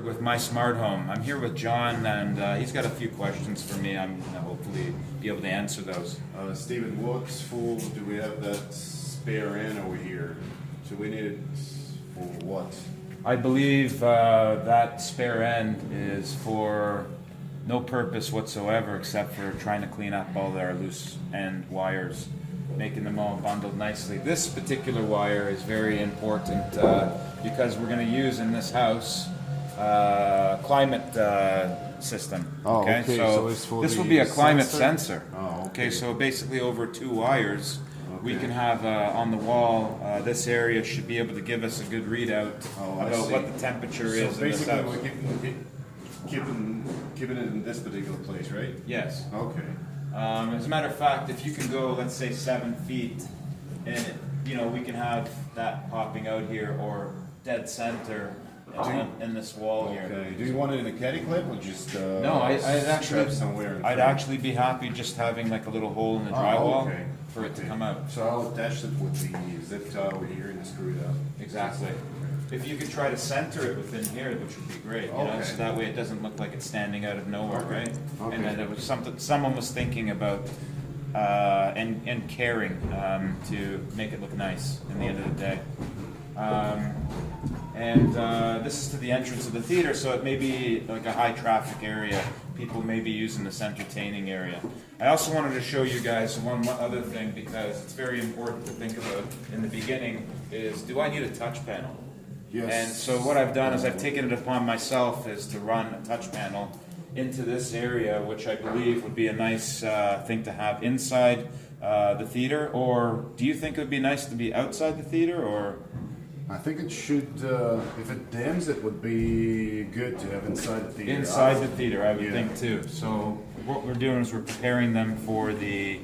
with My Smart Home. I'm here with John, and he's got a few questions for me. I'm gonna hopefully be able to answer those. Stephen, what full do we have that spare in over here? So we need it for what? I believe that spare end is for no purpose whatsoever except for trying to clean up all our loose end wires, making them all bundled nicely. This particular wire is very important because we're going to use in this house climate system. Oh, okay. So it's for this will the be a climate sensor? sensor. Oh, okay. So basically over 2 wires, we Okay. can have on the wall, this area should be able to give us a good readout Oh, I about see. what the temperature So is in this basically, house. we're keeping it in this particular place, right? Yes. Okay. As a matter of fact, if you can go, let's say 7 feet, and we can have that popping out here or dead center in this wall here. Okay. Do you want it in a caddy clip or just No, I'd actually, strap somewhere? in I'd front? actually be happy just having like a little hole in the Oh, drywall okay. for it to Okay. come out. So I'll attach it with the zip tie over here and screw it up. Exactly. If you could try to center it within here, which would be great, Okay. so that way it doesn't look like it's standing out of nowhere, Okay. right? Okay. And then it was something someone was thinking about and caring to make it look nice in the end of the day. This is to the entrance of the theater, so it may be like a high traffic area. People may be using this entertaining area. I also wanted to show you guys one other thing because it's very important to think about in the beginning is, do I need a touch panel? Yes. And so what I've done is I've taken it upon myself is to run a touch panel into this area, which I believe would be a nice thing to have inside the theater. Or do you think it would be nice to be outside the theater? Or I think it should, if it dims, it would be good to have inside the theater. inside the theater, I would Yeah. think too. So what we're doing is we're preparing them for the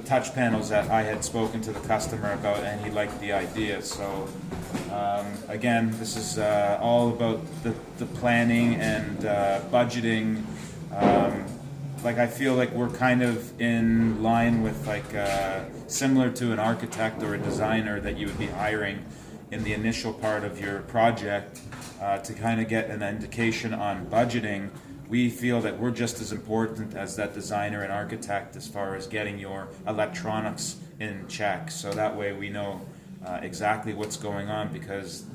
touch panels that I had spoken to the customer about, and he liked the idea. So again, this is all about the planning and budgeting. Like I feel like we're kind of in line with like similar to an architect or a designer that you would be hiring in the initial part of your project to kind of get an indication on budgeting. We feel that we're just as important as that designer and architect as far as getting your electronics in check. So that way we know exactly what's going on, because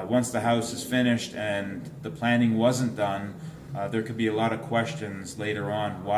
once the house is finished and the planning wasn't done, there could be a lot of questions later on. Why